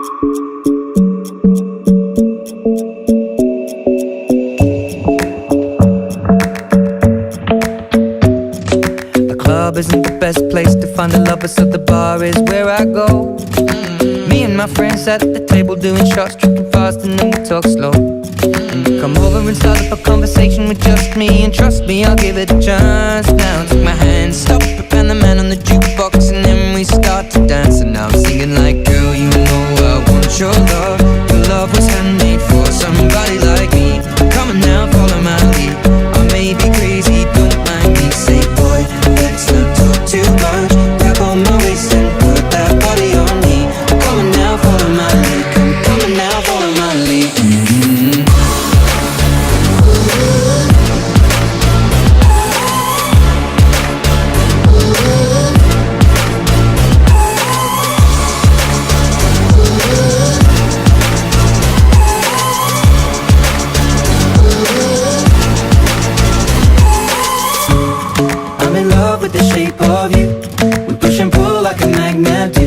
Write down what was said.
The club isn't the best place to find the lovers, so the bar is where I go. Me and my friends at the table doing shots, tripping fast, and then we talk slow. And you come over and start up a conversation with just me, and trust me, I'll give it a chance. Now take my hand, stop it, and the man on the jukebox, and then we start to dance. And now I'm singing like, girl, you know I want your love. Your love was handmade for somebody like me. Come on now, follow my lead. I may be crazy, don't mind me. Say, boy, let's not talk too much. Grab on my waist and put that body on me. Come on now, follow my lead. Come on now, follow my lead. I'm in love with the shape of you. We push and pull like a magnet do.